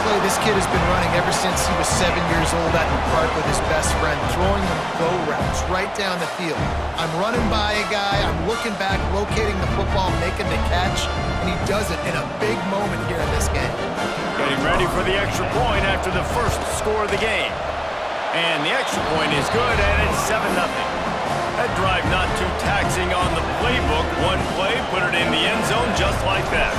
play this kid has been running ever since he was 7 years old out in the park with his best friend, throwing them go routes right down the field. I'm running by a guy, I'm looking back, locating the football, making the catch, and he does it in a big moment here in this game. Getting ready for the extra point after the first score of the game. And the extra point is good, and it's 7-0. That drive not too taxing on the playbook. One play, put it in the end zone just like that.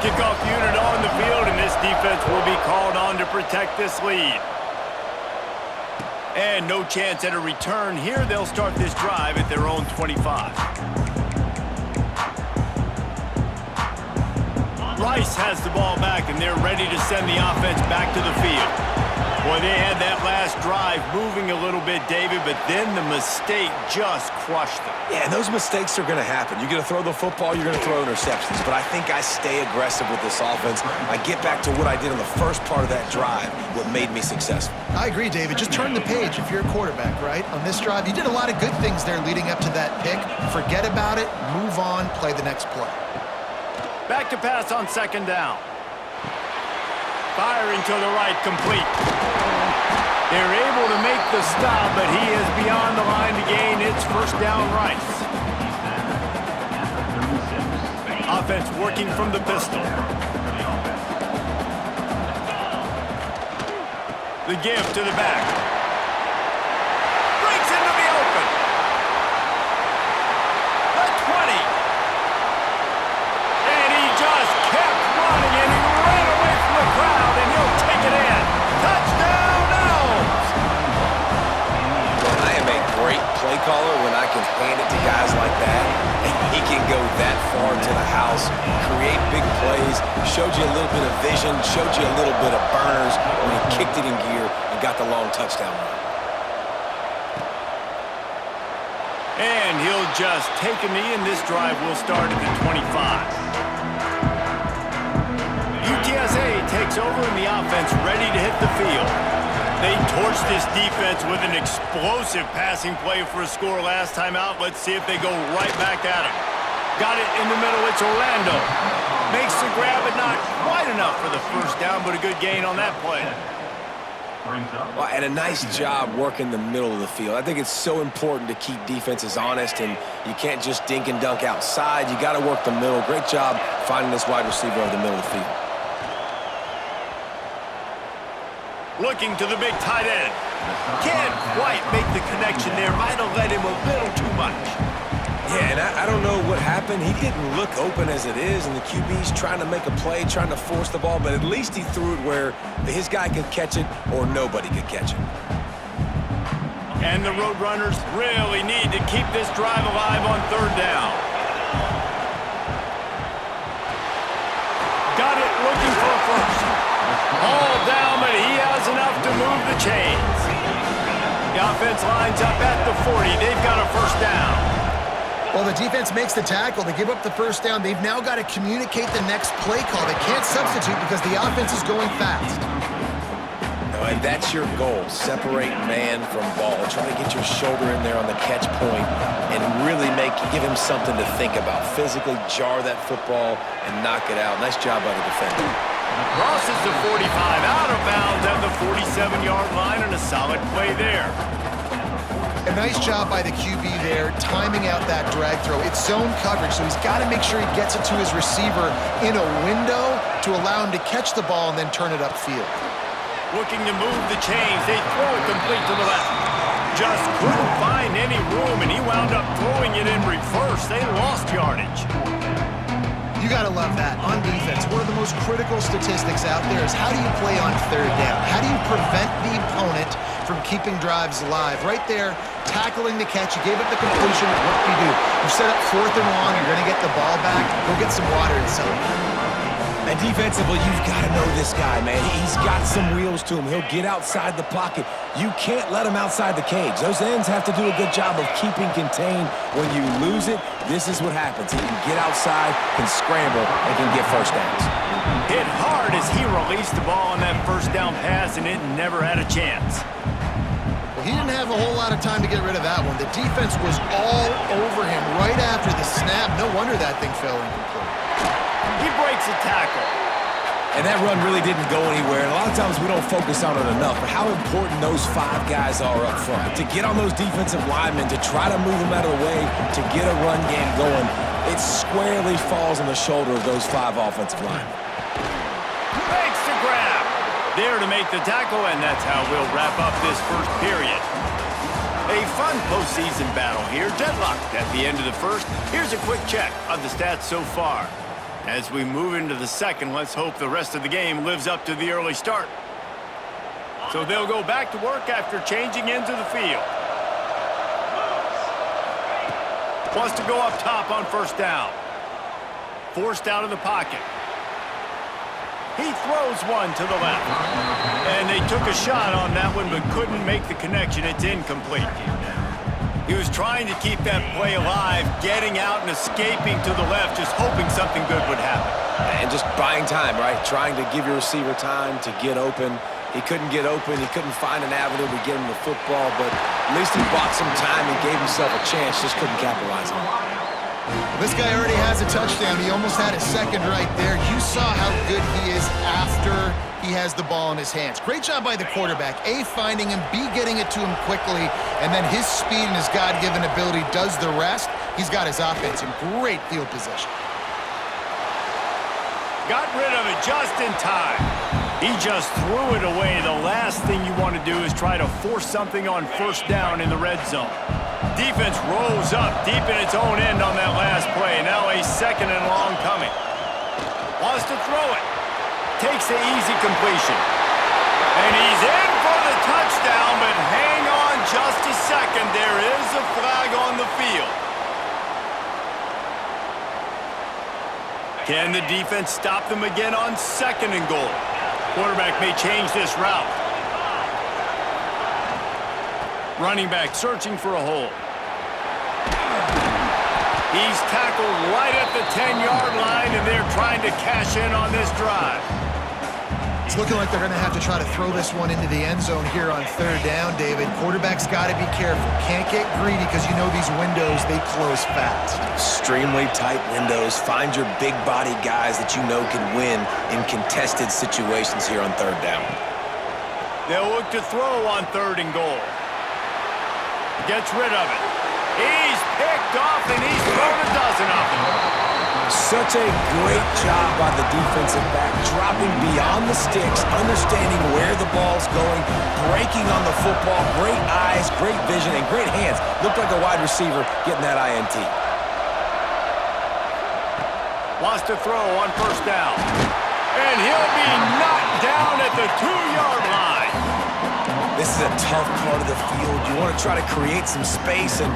Kickoff unit on the field, and this defense will be called on to protect this lead. And no chance at a return here. They'll start this drive at their own 25. Rice has the ball back, and they're ready to send the offense back to the field. Boy, they had that last drive moving a little bit, David, but then the mistake just crushed them. Yeah, and those mistakes are going to happen. You're going to throw the football, you're going to throw interceptions. But I think I stay aggressive with this offense. I get back to what I did in the first part of that drive, what made me successful. I agree, David. Just turn the page if you're a quarterback, right? On this drive, you did a lot of good things there leading up to that pick. Forget about it, move on, play the next play. Back to pass on second down. Firing to the right, complete. They're able to make the stop, but he is beyond the line to gain. It's first down, Rice. Offense working from the pistol. The give to the back. Breaks into the open. The 20. And he just kept running, and he ran away from the crowd, and he'll take it in. Touchdown, Elms! I am a great play caller when I can hand it to guys like that, and he can go that far to the house, create big plays, showed you a little bit of vision, showed you a little bit of burners when he kicked it in gear and got the long touchdown run. And he'll just take a knee, and this drive will start at the 25. UTSA takes over, and the offense ready to hit the field. They torched this defense with an explosive passing play for a score last time out. Let's see if they go right back at him. Got it in the middle. It's Orlando. Makes the grab, but not quite enough for the first down, but a good gain on that play. Well, and a nice job working the middle of the field. I think it's so important to keep defenses honest, and you can't just dink and dunk outside. You got to work the middle. Great job finding this wide receiver over the middle of the field. Looking to the big tight end. Can't quite make the connection there. Might have led him a little too much. Yeah, and I don't know what happened. He didn't look open as it is, and the QB's trying to make a play, trying to force the ball, but at least he threw it where his guy could catch it or nobody could catch it. And the Roadrunners really need to keep this drive alive on third down. Got it, looking for a first. All down, but he has enough to move the chains. The offense lines up at the 40. They've got a first down. Well, the defense makes the tackle. They give up the first down. They've now got to communicate the next play call. They can't substitute because the offense is going fast. No, and that's your goal. Separate man from ball. Try to get your shoulder in there on the catch point and really give him something to think about. Physically jar that football and knock it out. Nice job by the defender. Crosses the 45, out of bounds at the 47-yard line, and a solid play there. A nice job by the QB there, timing out that drag throw. It's zone coverage, so he's got to make sure he gets it to his receiver in a window to allow him to catch the ball and then turn it upfield. Looking to move the chains. They throw it complete to the left. Just couldn't find any room, and he wound up throwing it in reverse. They lost yardage. You got to love that. On defense, one of the most critical statistics out there is how do you play on third down? How do you prevent the opponent from keeping drives alive? Right there, tackling the catch. You gave up the completion. What do? You set up 4th and long. You're going to get the ball back. Go get some water and celebrate. And defensively, you've got to know this guy, man. He's got some wheels to him. He'll get outside the pocket. You can't let him outside the cage. Those ends have to do a good job of keeping contained. When you lose it, this is what happens. He can get outside, can scramble, and can get first downs. Hit hard as he released the ball on that first down pass, and it never had a chance. Well, he didn't have a whole lot of time to get rid of that one. The defense was all over him right after the snap. No wonder that thing fell incomplete. He breaks a tackle. And that run really didn't go anywhere. And a lot of times we don't focus on it enough. But how important those 5 guys are up front. To get on those defensive linemen, to try to move them out of the way, to get a run game going, it squarely falls on the shoulder of those 5 offensive linemen. Makes the grab. There to make the tackle, and that's how we'll wrap up this first period. A fun postseason battle here. Deadlocked at the end of the first. Here's a quick check of the stats so far. As we move into the second, let's hope the rest of the game lives up to the early start. So they'll go back to work after changing into the field. Wants to go up top on first down. Forced out of the pocket. He throws one to the left. And they took a shot on that one but couldn't make the connection. It's incomplete. He was trying to keep that play alive, getting out and escaping to the left, just hoping something good would happen. And just buying time, right? Trying to give your receiver time to get open. He couldn't get open. He couldn't find an avenue to get him the football, but at least he bought some time and gave himself a chance, just couldn't capitalize on it. This guy already has a touchdown. He almost had a second right there. You saw how good he is after he has the ball in his hands. Great job by the quarterback. A, finding him, B, getting it to him quickly, and then his speed and his God-given ability does the rest. He's got his offense in great field position. Got rid of it just in time. He just threw it away. The last thing you want to do is try to force something on first down in the red zone. Defense rolls up deep in its own end on that last play. Now a second and long coming. Wants to throw it. Takes the easy completion. And he's in for the touchdown, but hang on just a second. There is a flag on the field. Can the defense stop them again on second and goal? Quarterback may change this route. Running back searching for a hole. He's tackled right at the 10-yard line, and they're trying to cash in on this drive. It's looking like they're going to have to try to throw this one into the end zone here on third down, David. Quarterback's got to be careful. Can't get greedy because you know these windows, they close fast. Extremely tight windows. Find your big body guys that you know can win in contested situations here on third down. They'll look to throw on third and goal. Gets rid of it. He's picked off, and he's thrown a dozen of them. Such a great job by the defensive back, dropping beyond the sticks, understanding where the ball's going, breaking on the football, great eyes, great vision, and great hands. Looked like a wide receiver getting that INT. Wants to throw on first down. And he'll be knocked down at the 2-yard line. This is a tough part of the field. You want to try to create some space and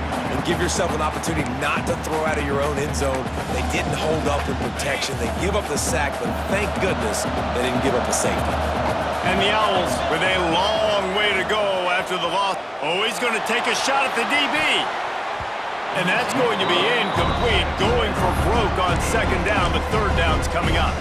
give yourself an opportunity not to throw out of your own end zone. They didn't hold up in protection. They give up the sack, but thank goodness they didn't give up a safety. And the Owls with a long way to go after the loss. Oh, he's going to take a shot at the DB. And that's going to be incomplete, going for broke on second down, but third down's coming up.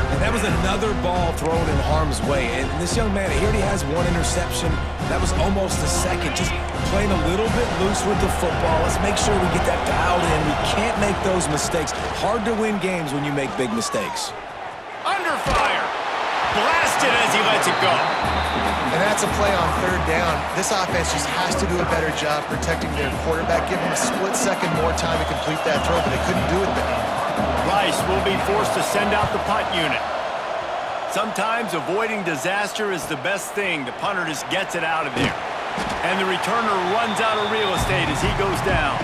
And that was another ball thrown in harm's way. And this young man, he already has one interception. That was almost a second. Just playing a little bit loose with the football. Let's make sure we get that dialed in. We can't make those mistakes. Hard to win games when you make big mistakes. Under fire. Blasted as he lets it go. And that's a play on third down. This offense just has to do a better job protecting their quarterback. Give them a split second more time to complete that throw, but they couldn't do it then. Rice will be forced to send out the punt unit. Sometimes avoiding disaster is the best thing. The punter just gets it out of there. And the returner runs out of real estate as he goes down.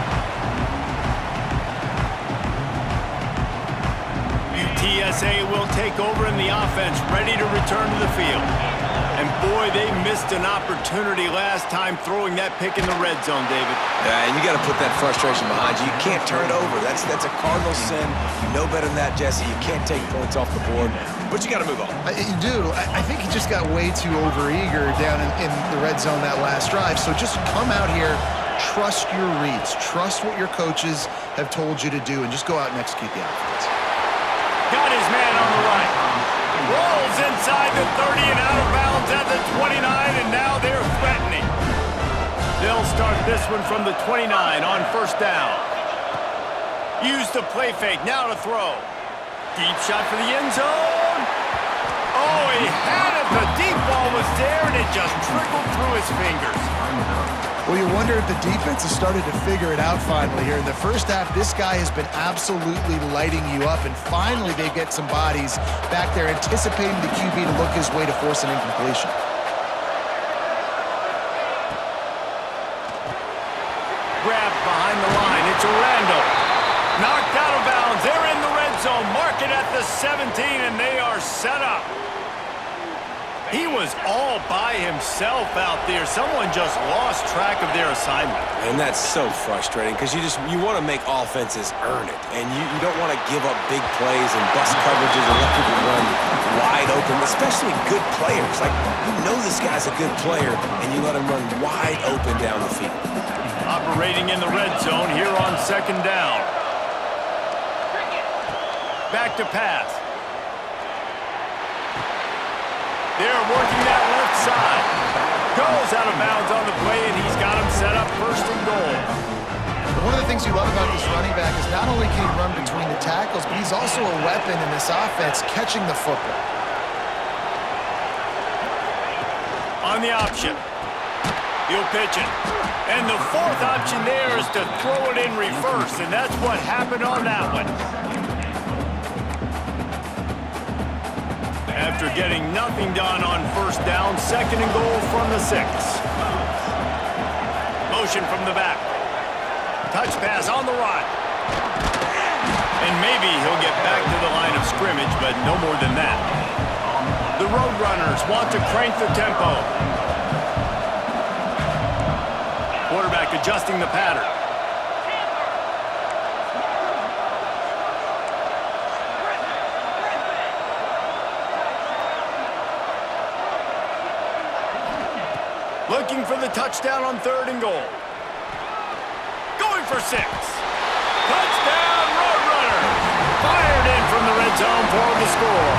UTSA will take over in the offense, ready to return to the field. And boy, they missed an opportunity last time throwing that pick in the red zone, David. Yeah, and you got to put that frustration behind you. You can't turn it over. That's a cardinal sin. You know better than that, Jesse. You can't take points off the board, but you got to move on. You do. I think he just got way too overeager down in the red zone that last drive. So just come out here, trust your reads, trust what your coaches have told you to do, and just go out and execute the offense. Got his man on the right. Rolls inside the 30 and out of bounds at the 29, and now they're threatening. They'll start this one from the 29 on first down. Use the play fake, now to throw. Deep shot for the end zone. he had it. The deep ball was there, and it just trickled through his fingers. Well, you wonder if the defense has started to figure it out finally here. In the first half, this guy has been absolutely lighting you up, and finally they get some bodies back there anticipating the QB to look his way to force an incompletion. Grabbed behind the line. It's Randall. Knocked out of bounds. They're in the red zone. Mark it at the 17, and they are set up. He was all by himself out there. Someone just lost track of their assignment. And that's so frustrating because you want to make offenses earn it. And you don't want to give up big plays and bust coverages and let people run wide open, especially good players. Like, you know this guy's a good player, and you let him run wide open down the field. Operating in the red zone here on second down. Back to pass. They're working that left side. Goes out of bounds on the play, and he's got him set up first and goal. One of the things you love about this running back is not only can he run between the tackles, but he's also a weapon in this offense catching the football. On the option. He'll pitch it. And the fourth option there is to throw it in reverse, and that's what happened on that one. After getting nothing done on first down, second and goal from the 6. Motion from the back. Touch pass on the run. And maybe he'll get back to the line of scrimmage, but no more than that. The Roadrunners want to crank the tempo. Quarterback adjusting the pattern. Looking for the touchdown on third and goal. Going for 6. Touchdown, Roadrunners! Fired in from the red zone for the score.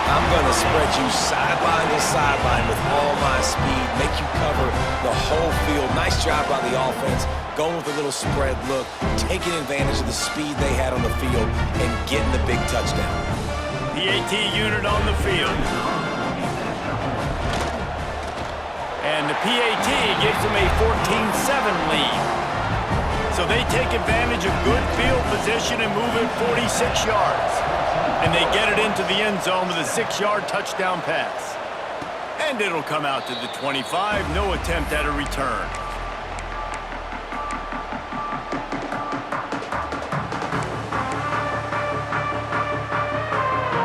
I'm going to spread you sideline to sideline with all my speed, make you cover the whole field. Nice job by the offense, going with a little spread look, taking advantage of the speed they had on the field, and getting the big touchdown. PAT unit on the field. And the PAT gives them a 14-7 lead. So they take advantage of good field position and move it 46 yards. And they get it into the end zone with a 6-yard touchdown pass. And it'll come out to the 25, no attempt at a return.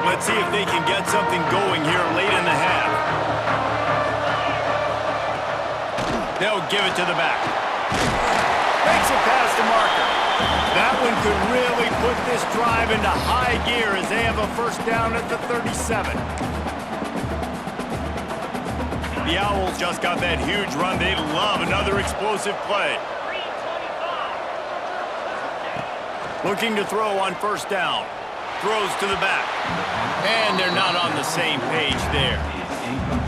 Let's see if they can get something going here late in the half. They'll give it to the back. Makes it past the marker. That one could really put this drive into high gear as they have a first down at the 37. The Owls just got that huge run. They love another explosive play. Looking to throw on first down. Throws to the back. And they're not on the same page there.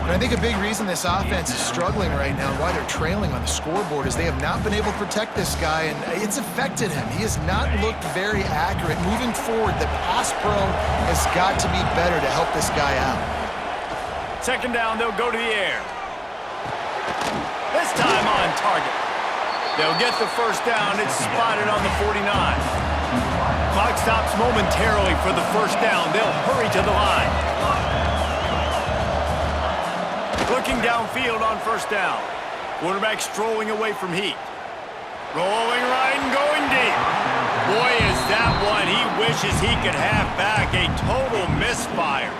And I think a big reason this offense is struggling right now and why they're trailing on the scoreboard is they have not been able to protect this guy, and it's affected him. He has not looked very accurate. Moving forward, the pass pro has got to be better to help this guy out. Second down, they'll go to the air. This time on target. They'll get the first down. It's spotted on the 49. Clock stops momentarily for the first down. They'll hurry to the line. Looking downfield on first down. Quarterback strolling away from heat. Rolling right and going deep. Boy, is that one he wishes he could have back. A total misfire.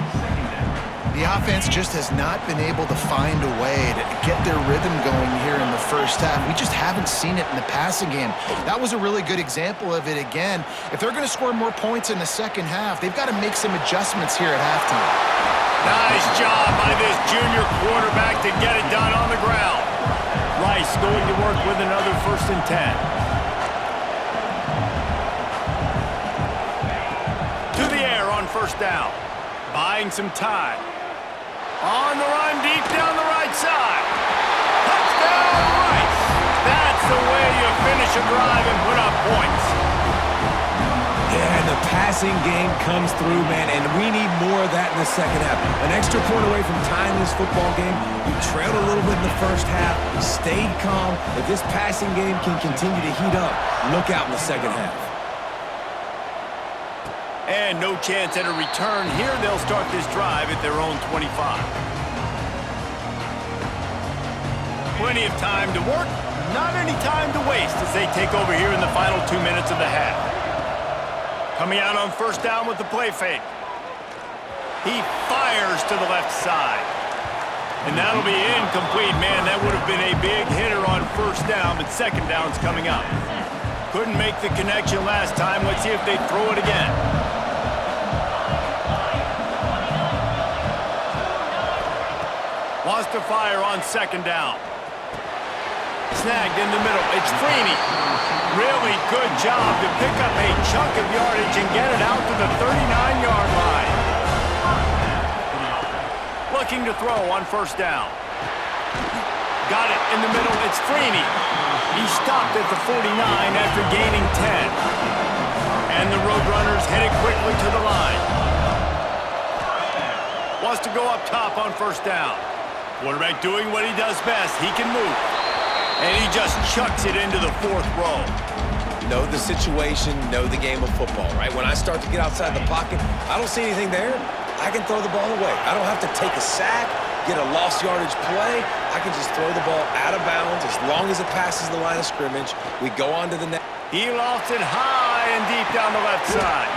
The offense just has not been able to find a way to get their rhythm going here in the first half. We just haven't seen it in the passing game. That was a really good example of it again. If they're going to score more points in the second half, they've got to make some adjustments here at halftime. Nice job by this junior quarterback to get it done on the ground. Rice going to work with another 1st and 10. To the air on first down. Buying some time. On the run, deep down the right side. Touchdown, Rice. That's the way you finish a drive and put up points. Yeah, and the passing game comes through, man, and we need more of that in the second half. An extra point away from tying this football game. You trailed a little bit in the first half, stayed calm. If this passing game can continue to heat up, look out in the second half. And no chance at a return here. They'll start this drive at their own 25. Plenty of time to work, not any time to waste as they take over here in the final 2 minutes of the half. Coming out on first down with the play fake. He fires to the left side. And that'll be incomplete. Man, that would have been a big hitter on first down, but second down's coming up. Couldn't make the connection last time. Let's see if they throw it again. Wants to fire on second down. Snagged in the middle. It's Freeney. Really good job to pick up a chunk of yardage and get it out to the 39-yard line. Looking to throw on first down. Got it in the middle. It's Freeney. He stopped at the 49 after gaining 10. And the Roadrunners headed quickly to the line. Wants to go up top on first down. Quarterback doing what he does best. He can move. And he just chucks it into the fourth row. Know the situation, know the game of football, right? When I start to get outside the pocket, I don't see anything there. I can throw the ball away. I don't have to take a sack, get a lost yardage play. I can just throw the ball out of bounds as long as it passes the line of scrimmage. We go on to the next. He lofts it high and deep down the left side.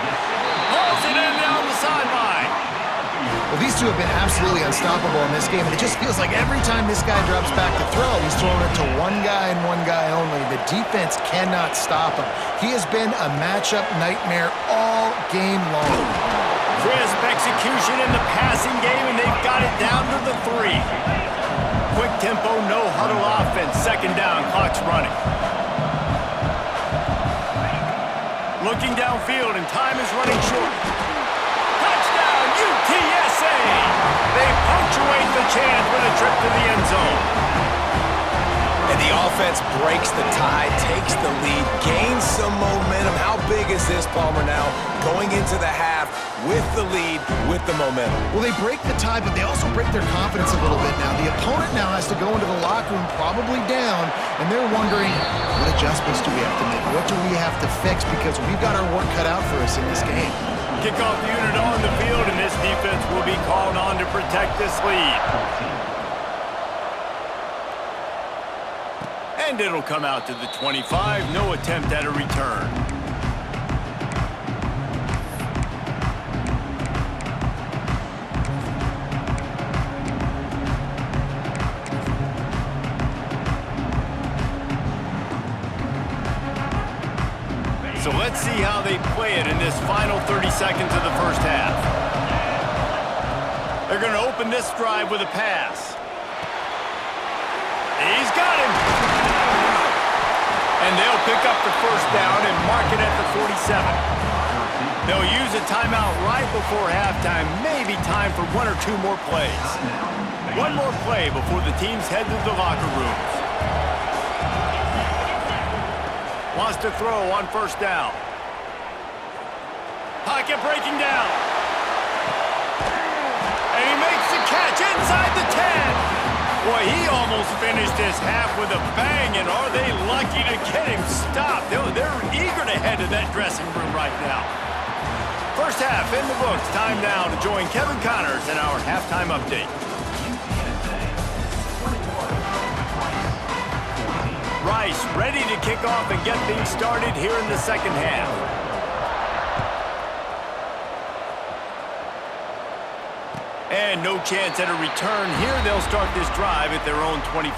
Pulls it in down the sideline. Well, these two have been absolutely unstoppable in this game, and it just feels like every time this guy drops back to throw, he's throwing it to one guy and one guy only. The defense cannot stop him. He has been a matchup nightmare all game long. Crisp execution in the passing game, and they've got it down to the 3. Quick tempo, no huddle offense. Second down, clock's running. Looking downfield, and time is running short. Touchdown, UTSA! They punctuate the chance with a trip to the end zone. And the offense breaks the tie, takes the lead, gains some momentum. How big is this, Palmer, now? Going into the half with the lead, with the momentum. Well, they break the tie, but they also break their confidence a little bit now. The opponent now has to go into the locker room probably down, and they're wondering, what adjustments do we have to make? What do we have to fix? Because we've got our work cut out for us in this game. Kickoff unit on the field, and this defense will be called on to protect this lead. And it'll come out to the 25. No attempt at a return. So let's see how they play it in this final 30 seconds of the first half. They're going to open this drive with a pass. He's got him. And they'll pick up the first down and mark it at the 47. They'll use a timeout right before halftime. Maybe time for one or two more plays. One more play before the teams head to the locker rooms. Wants to throw on first down. Pocket breaking down. And he makes the catch inside the 10. Boy, he almost finished this half with a bang, and are they lucky to get him stopped? They're eager to head to that dressing room right now. First half in the books. Time now to join Kevin Connors in our halftime update. Rice ready to kick off and get things started here in the second half. And no chance at a return here. They'll start this drive at their own 25.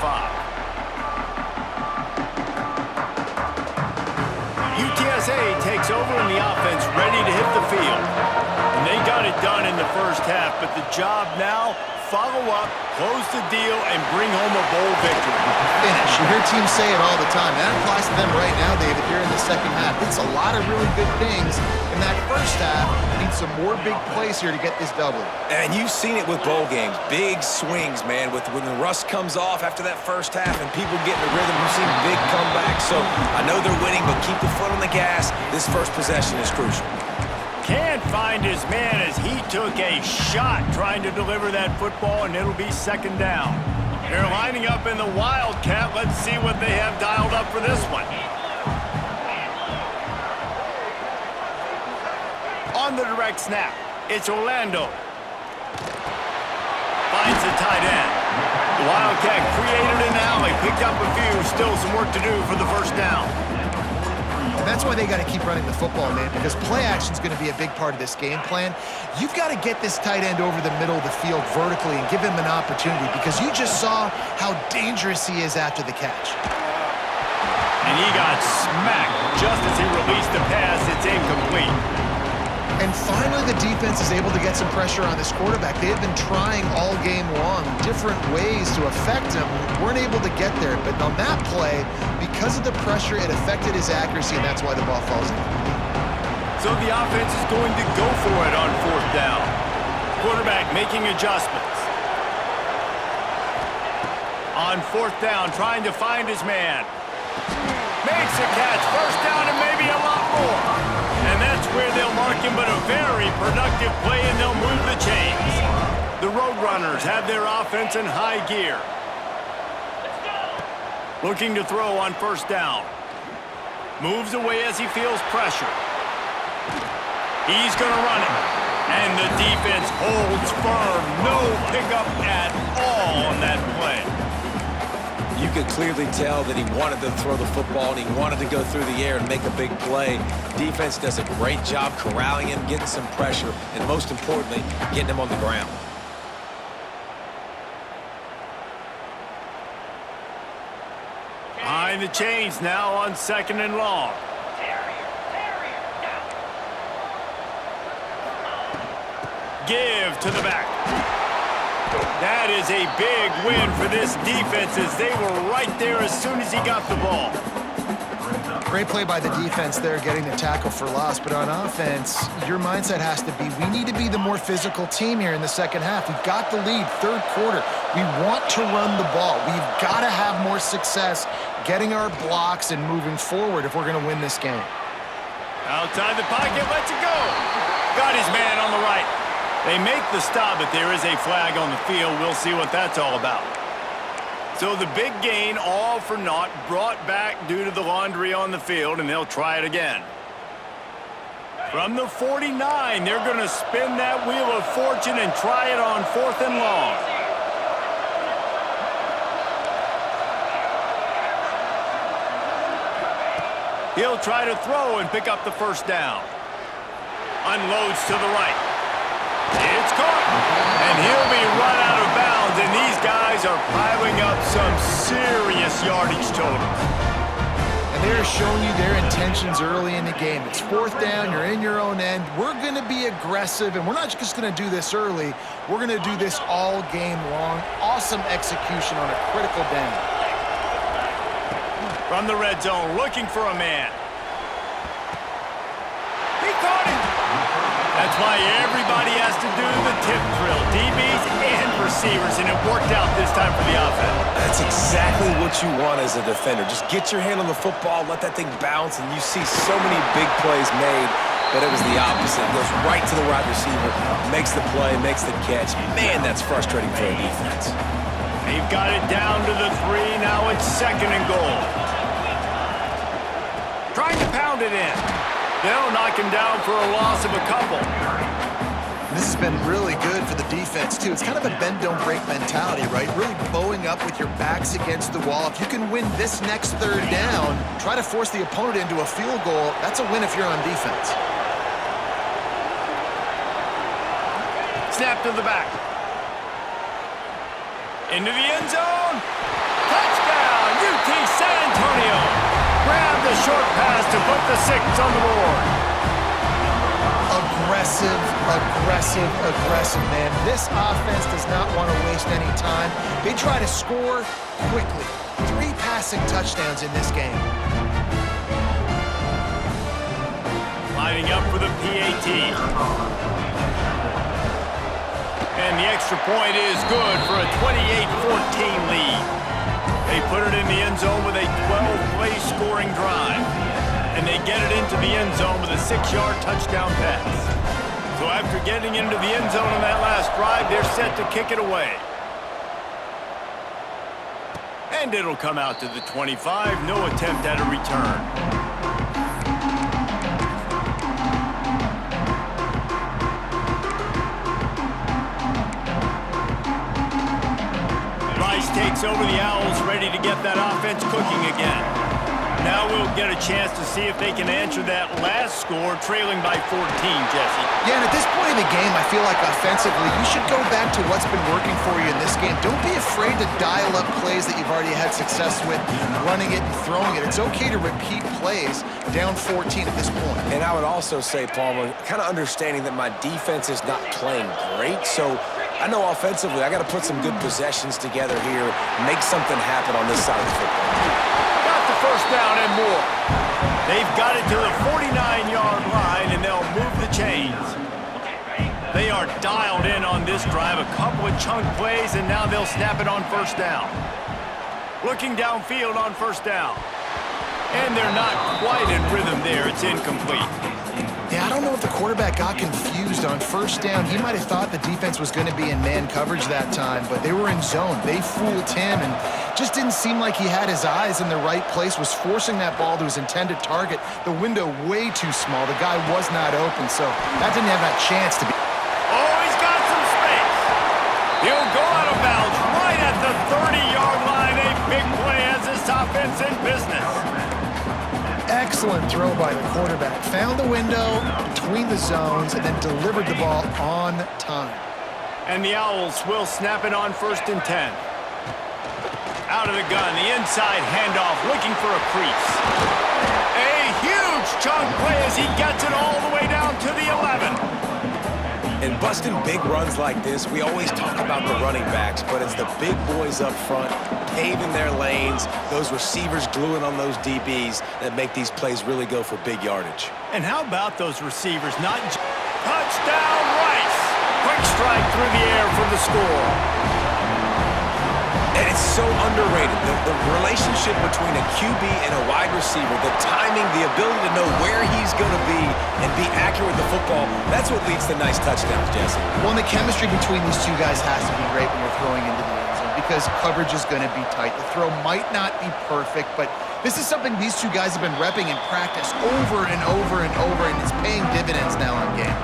UTSA takes over and the offense ready to hit the field. And they got it done in the first half, but the job now, follow up, close the deal, and bring home a bowl victory. Finish. You hear teams say it all the time. That applies to them right now, David, here in the second half. It's a lot of really good things in that first half. Need some more big plays here to get this double. And you've seen it with bowl games. Big swings, man. When the rust comes off after that first half and people get in the rhythm, you've seen big comebacks. So I know they're winning, but keep the foot on the gas. This first possession is crucial. Can't find his man as he took a shot trying to deliver that football, and it'll be second down. They're lining up in the Wildcat. Let's see what they have dialed up for this one. On the direct snap, it's Orlando. Finds the tight end. The Wildcat created an alley, picked up a few, still some work to do for the first down. And that's why they got to keep running the football, man, because play action is going to be a big part of this game plan. You've got to get this tight end over the middle of the field vertically and give him an opportunity, because you just saw how dangerous he is after the catch. And he got smacked just as he released the pass. It's incomplete. And finally, the defense is able to get some pressure on this quarterback. They have been trying all game long different ways to affect him. Weren't able to get there. But on that play, because of the pressure, it affected his accuracy, and that's why the ball falls in. So the offense is going to go for it on fourth down. Quarterback making adjustments. On fourth down, trying to find his man. Makes a catch. First down and maybe a lot more. And that's where they'll mark him, but a very productive play, and they'll move the chains. The Roadrunners have their offense in high gear. Looking to throw on first down. Moves away as he feels pressure. He's going to run it. And the defense holds firm. No pickup at all on that play. You could clearly tell that he wanted to throw the football and he wanted to go through the air and make a big play. Defense does a great job corralling him, getting some pressure, and most importantly, getting him on the ground. Behind the chains now on second and long. Give to the back. That is a big win for this defense, as they were right there as soon as he got the ball. Great play by the defense there, getting the tackle for loss. But on offense, your mindset has to be, we need to be the more physical team here in the second half. We've got the lead, third quarter. We want to run the ball. We've got to have more success getting our blocks and moving forward if we're going to win this game. Outside the pocket, lets it go. Got his man on the right. They make the stop, but there is a flag on the field. We'll see what that's all about. So the big gain, all for naught, brought back due to the laundry on the field, and they'll try it again. From the 49, they're going to spin that wheel of fortune and try it on fourth and long. He'll try to throw and pick up the first down. Unloads to the right. It's caught, and he'll be run out of bounds, and these guys are piling up some serious yardage totals. And they're showing you their intentions early in the game. It's fourth down, you're in your own end. We're going to be aggressive, and we're not just going to do this early. We're going to do this all game long. Awesome execution on a critical down. From the red zone, looking for a man. He caught him. That's why everybody has to do the tip drill, DBs and receivers, and it worked out this time for the offense. That's exactly what you want as a defender. Just get your hand on the football, let that thing bounce, and you see so many big plays made, but it was the opposite. It goes right to the wide receiver, makes the play, makes the catch. Man, that's frustrating for a defense. They've got it down to the 3. Now it's second and goal. Trying to pound it in. They'll knock him down for a loss of a couple. This has been really good for the defense, too. It's kind of a bend-don't-break mentality, right? Really bowing up with your backs against the wall. If you can win this next third down, try to force the opponent into a field goal, that's a win if you're on defense. Snap to the back. Into the end zone. Touchdown, UT San Antonio. Grab the short pass to put the 6 on the board. Aggressive, aggressive, aggressive, man. This offense does not want to waste any time. They try to score quickly. 3 passing touchdowns in this game. Lining up for the PAT. And the extra point is good for a 28-14 lead. They put it in the end zone with a 12-play scoring drive. and they get it into the end zone with a 6-yard touchdown pass. So after getting into the end zone on that last drive, they're set to kick it away. And it'll come out to the 25. No attempt at a return. Takes over the Owls, ready to get that offense cooking again. Now we'll get a chance to see if they can answer that last score, trailing by 14, Jesse. Yeah, and at this point in the game, I feel like offensively, you should go back to what's been working for you in this game. Don't be afraid to dial up plays that you've already had success with, running it and throwing it. It's okay to repeat plays down 14 at this point. And I would also say, Palmer, kind of understanding that my defense is not playing great, so I know offensively I got to put some good possessions together here, make something happen on this side of the football. Got the first down and more. They've got it to the 49-yard line, and they'll move the chains. They are dialed in on this drive, a couple of chunk plays, and now they'll snap it on first down. Looking downfield on first down. And they're not quite in rhythm there. It's incomplete. Yeah, I don't know if the quarterback got confused on first down. He might have thought the defense was going to be in man coverage that time, but they were in zone. They fooled him and just didn't seem like he had his eyes in the right place, was forcing that ball to his intended target. The window way too small. The guy was not open, so that didn't have that chance to be. Oh, he's got some space. He'll go out of bounds right at the 30-yard line. A big play as this offense in business. Excellent throw by the quarterback. Found the window between the zones and then delivered the ball on time. And the Owls will snap it on first and 10. Out of the gun, the inside handoff, looking for a crease. A huge chunk play as he gets it all the way down to the 11. And busting big runs like this, we always talk about the running backs, but it's the big boys up front, paving their lanes, those receivers gluing on those DBs that make these plays really go for big yardage. And how about those receivers? Touchdown, Rice! Quick strike through the air for the score. And it's so underrated, the relationship between a QB and a wide receiver, the timing, the ability to know where he's going to be and be accurate with the football, that's what leads to nice touchdowns, Jesse. Well, and the chemistry between these two guys has to be great when you're throwing into the end zone because coverage is going to be tight. The throw might not be perfect, but this is something these two guys have been repping in practice over and over and over, and it's paying dividends now on game.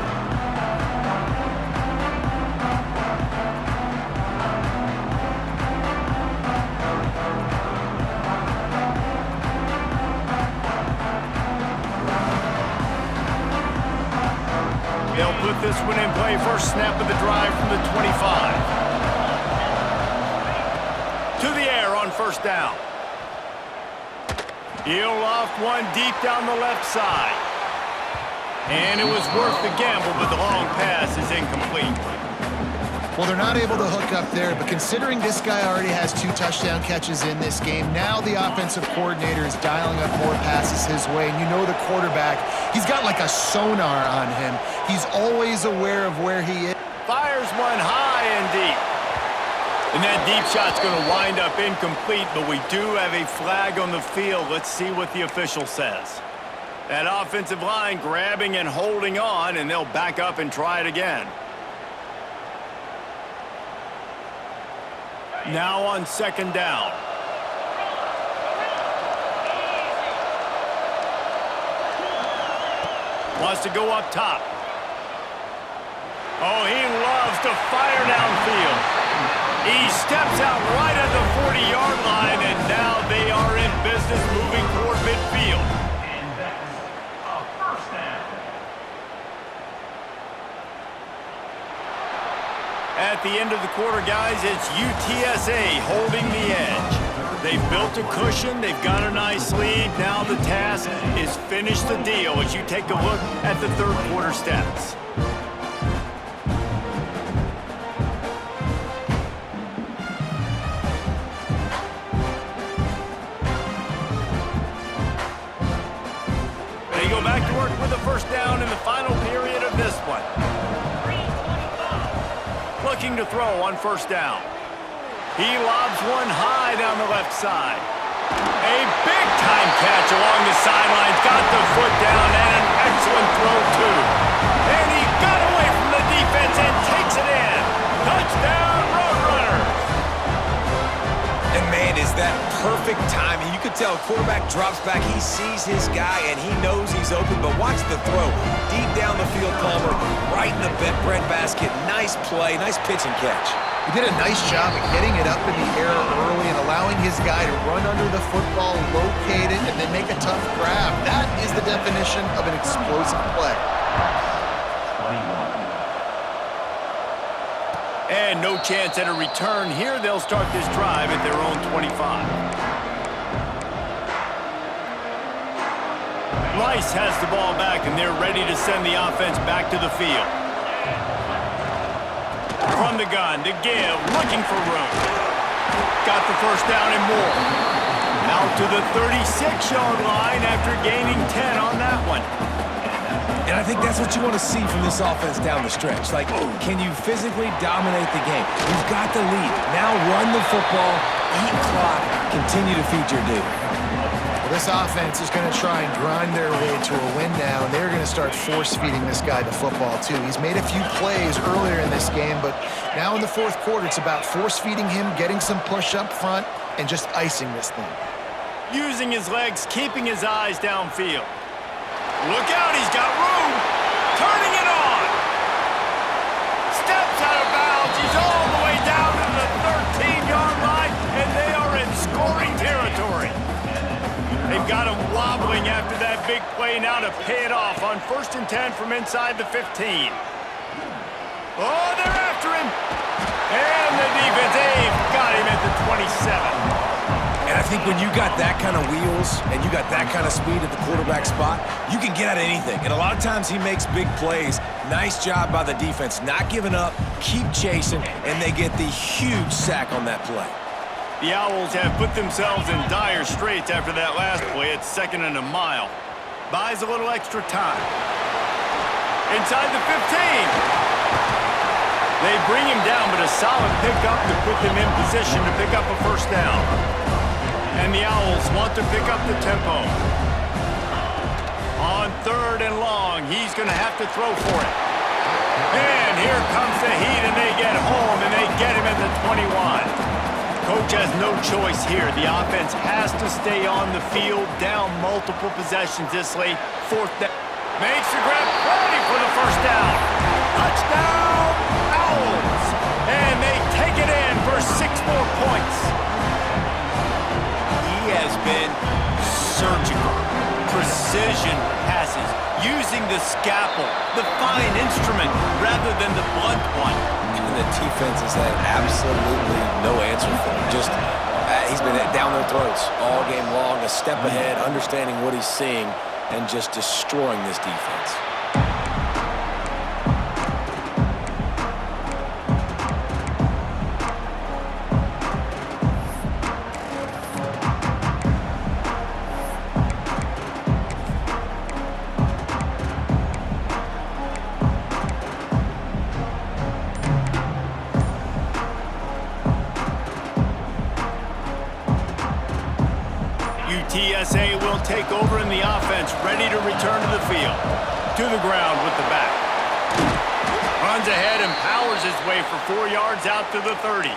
They'll put this one in play. First snap of the drive from the 25. To the air on first down. He'll loft one deep down the left side. And it was worth the gamble, but the long pass is incomplete. Well, they're not able to hook up there, but considering this guy already has 2 touchdown catches in this game, now the offensive coordinator is dialing up more passes his way, and you know the quarterback, he's got like a sonar on him. He's always aware of where he is. Fires one high and deep. And that deep shot's going to wind up incomplete, but we do have a flag on the field. Let's see what the official says. That offensive line grabbing and holding on, and they'll back up and try it again. Now on second down. Wants to go up top. Oh, he loves to fire downfield. He steps out right at the 40-yard line, and now they are in business moving toward midfield. And that's a first down. At the end of the quarter, guys, it's UTSA holding the edge. They've built a cushion. They've got a nice lead. Now the task is finish the deal as you take a look at the third quarter stats. They go back to work with the first down in the final period of this one. Looking to throw on first down. He lobs one high down the left side. A big-time catch along the sidelines. Got the foot down and an excellent throw, too. And he got away from the defense and takes it in. Touchdown, Roadrunners. And man, is that perfect timing. You could tell quarterback drops back. He sees his guy, and he knows he's open. But watch the throw. Deep down the field, Palmer, right in the bread basket. Nice play, nice pitch and catch. He did a nice job of getting it up in the air early and allowing his guy to run under the football, locate it, and then make a tough grab. That is the definition of an explosive play. 21. And no chance at a return here. They'll start this drive at their own 25. Rice has the ball back, and they're ready to send the offense back to the field. From the gun to give, looking for room. Got the first down and more. Out to the 36-yard line after gaining 10 on that one. And I think that's what you want to see from this offense down the stretch. Like, can you physically dominate the game? You've got the lead. Now run the football, eat clock, continue to feed your dude. Well, this offense is going to try and grind their way to a win now, and they're going to start force-feeding this guy the football, too. He's made a few plays earlier in this game, but now in the fourth quarter, it's about force-feeding him, getting some push up front, and just icing this thing. Using his legs, keeping his eyes downfield. Look out, he's got room. Turning it on. Steps out of bounds. He's all the way down to the 13-yard line, and they are in scoring territory. They've got him wobbling after that big play now to pay it off on 1st and 10 from inside the 15. Oh, they're after him. And the defense, they've got him at the 27. And I think when you got that kind of wheels and you got that kind of speed at the quarterback spot, you can get at anything. And a lot of times he makes big plays. Nice job by the defense, not giving up, keep chasing, and they get the huge sack on that play. The Owls have put themselves in dire straits after that last play. It's 2nd and a mile. Buys a little extra time. Inside the 15. They bring him down, but a solid pickup to put them in position to pick up a first down. And the Owls want to pick up the tempo. On 3rd and long, he's going to have to throw for it. And here comes the heat, and they get home, and they get him at the 21. Coach has no choice here. The offense has to stay on the field, down multiple possessions this late. 4th down. Makes the grab, ready for the first down. Touchdown, Owls. And they take it in for 6 more points. He has been surgical. Precision passes, using the scalpel, the fine instrument, rather than the blunt one. And the defense has had absolutely no answer for him. Just, he's been down their throats all game long, a step ahead, understanding what he's seeing, and just destroying this defense. UTSA will take over in the offense, ready to return to the field. To the ground with the back. Runs ahead and powers his way for 4 yards out to the 30.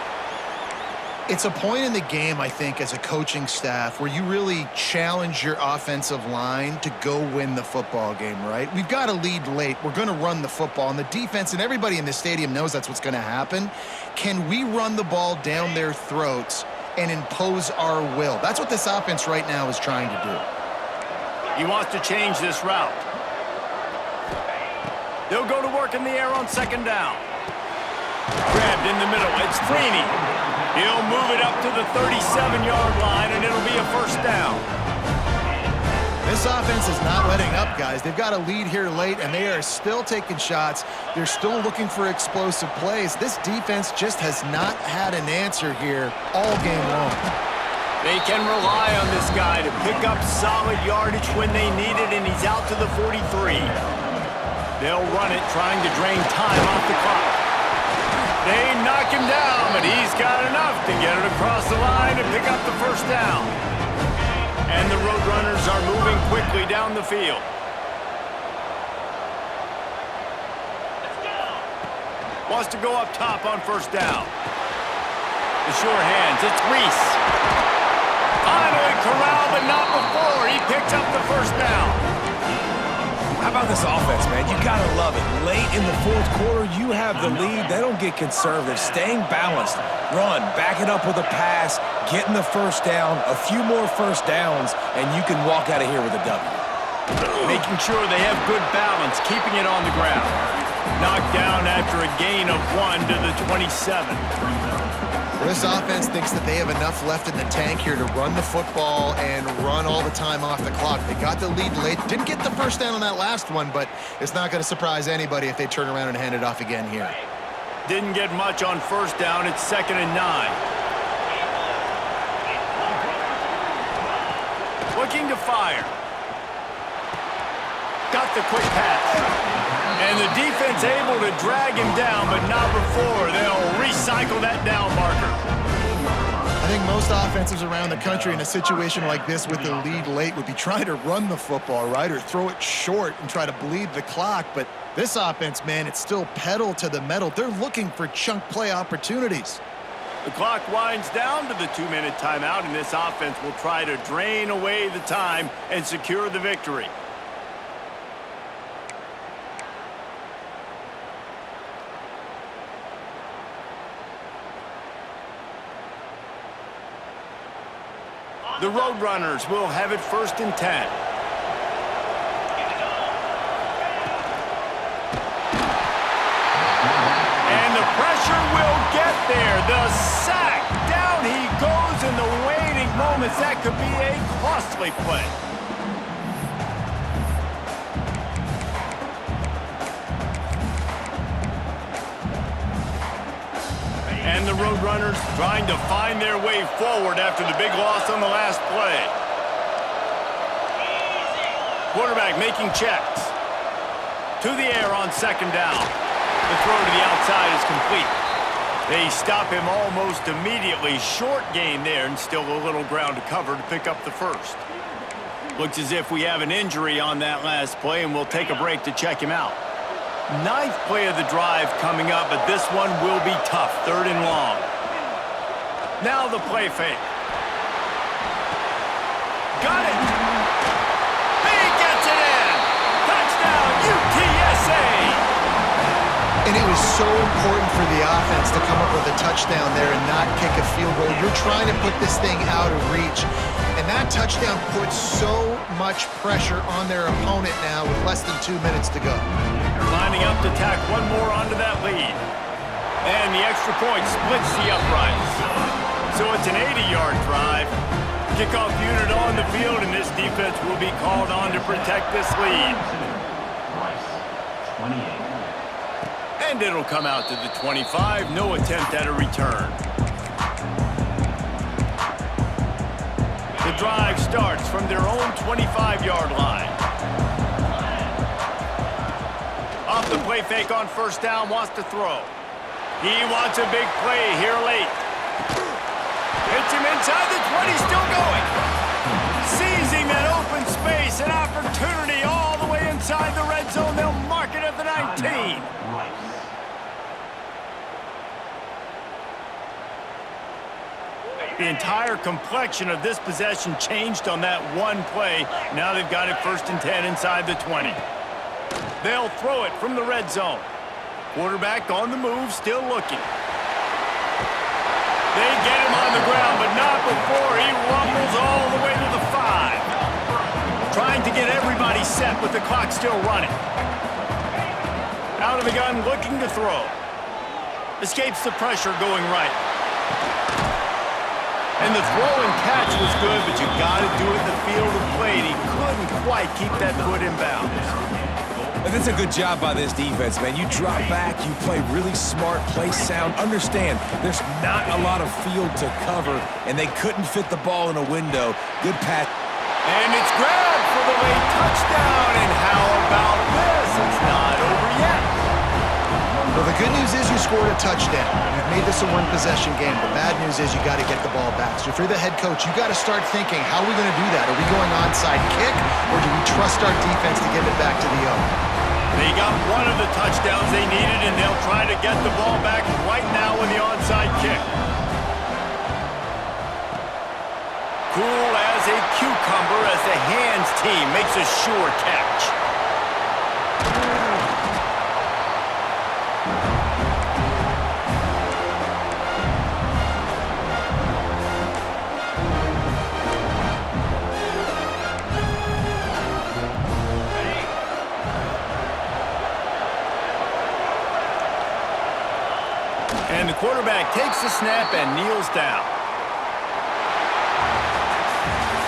It's a point in the game, I think, as a coaching staff where you really challenge your offensive line to go win the football game, right? We've got a lead late. We're going to run the football. And the defense and everybody in the stadium knows that's what's going to happen. Can we run the ball down their throats and impose our will? That's what this offense right now is trying to do. He wants to change this route. They'll go to work in the air on 2nd down. Grabbed in the middle. It's Freeney. He'll move it up to the 37-yard line, and it'll be a first down. This offense is not letting up, guys. They've got a lead here late, and they are still taking shots. They're still looking for explosive plays. This defense just has not had an answer here all game long. They can rely on this guy to pick up solid yardage when they need it, and he's out to the 43. They'll run it, trying to drain time off the clock. They knock him down, but he's got enough to get it across the line and pick up the first down. And the Roadrunners are moving quickly down the field. Wants to go up top on first down. The sure hands, it's Reese. Finally corralled, but not before. He picks up the first down. How about this offense, man? You gotta love it. Late in the fourth quarter, you have the lead. They don't get conservative. Staying balanced. Run, back it up with a pass, getting the first down, a few more first downs, and you can walk out of here with a W. Making sure they have good balance, keeping it on the ground. Knocked down after a gain of 1 to the 27. This offense thinks that they have enough left in the tank here to run the football and run all the time off the clock. They got the lead late. Didn't get the first down on that last one, but it's not going to surprise anybody if they turn around and hand it off again here. Didn't get much on first down. It's 2nd and 9. Looking to fire. Got the quick pass. And the defense able to drag him down, but not before. They'll recycle that down marker. I think most offenses around the country in a situation like this with the lead late would be trying to run the football, right, or throw it short and try to bleed the clock. But this offense, man, it's still pedal to the metal. They're looking for chunk play opportunities. The clock winds down to the 2-minute timeout, and this offense will try to drain away the time and secure the victory. The Roadrunners will have it 1st and 10. And the pressure will get there. The sack. Down he goes in the waiting moments. That could be a costly play. And the Roadrunners trying to find their way forward after the big loss on the last play. Quarterback making checks. To the air on 2nd down. The throw to the outside is complete. They stop him almost immediately. Short gain there and still a little ground to cover to pick up the first. Looks as if we have an injury on that last play, and we'll take a break to check him out. 9th play of the drive coming up, but this one will be tough. 3rd and long. Now the play fake. Got it. He gets it in. Touchdown, UTSA. And it was so important for the offense to come up with a touchdown there and not kick a field goal. You're trying to put this thing out of reach. And that touchdown puts so much pressure on their opponent now with less than 2 minutes to go. Lining up to tack one more onto that lead. And the extra point splits the uprights. So it's an 80-yard drive. Kickoff unit on the field, and this defense will be called on to protect this lead. 28. And it'll come out to the 25. No attempt at a return. The drive starts from their own 25-yard line. Off the play fake on first down, wants to throw. He wants a big play here late. Hits him inside the 20, still going. Seizing that open space, an opportunity all the way inside the red zone. They'll mark it at the 19. The entire complexion of this possession changed on that one play. Now they've got it 1st and 10 inside the 20. They'll throw it from the red zone. Quarterback on the move, still looking. They get him on the ground, but not before he rumbles all the way to the 5. Trying to get everybody set with the clock still running. Out of the gun, looking to throw. Escapes the pressure going right. And the throw and catch was good, but you got to do it in the field of play. And he couldn't quite keep that foot in bounds. And that's a good job by this defense, man. You drop back, you play really smart, play sound. Understand, there's not a lot of field to cover, and they couldn't fit the ball in a window. Good pass. And it's grabbed for the late touchdown. And how about this? It's not over yet. Well, the good news news is you scored a touchdown. You've made this a one-possession game. The bad news is you got to get the ball back. So if you're the head coach, you got to start thinking, how are we going to do that? Are we going onside kick, or do we trust our defense to give it back to the owner? They got one of the touchdowns they needed, and they'll try to get the ball back right now with the onside kick. Cool as a cucumber as the hands team makes a sure catch. And the quarterback takes the snap and kneels down.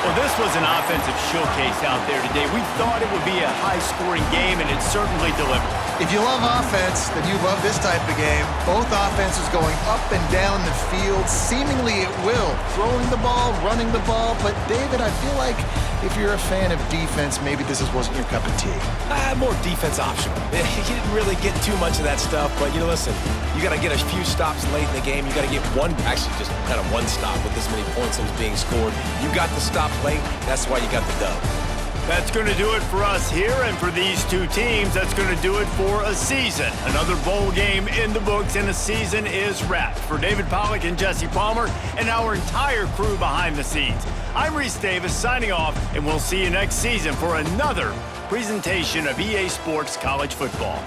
Well, this was an offensive showcase out there today. We thought it would be a high-scoring game, and it certainly delivered. If you love offense, then you love this type of game. Both offenses going up and down the field, seemingly at will. Throwing the ball, running the ball. But, David, I feel like if you're a fan of defense, maybe this wasn't your cup of tea. More defense optional. You didn't really get too much of that stuff, but, listen, you got to get a few stops late in the game. You got to get actually just kind of one stop with this many points that was being scored. You got the stop late. That's why you got the dub. That's going to do it for us here, and for these two teams, that's going to do it for a season. Another bowl game in the books, and the season is wrapped. For David Pollack and Jesse Palmer and our entire crew behind the scenes, I'm Reese Davis signing off, and we'll see you next season for another presentation of EA Sports College Football.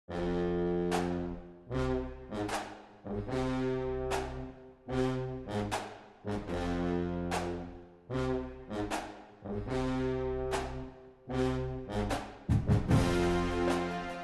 1.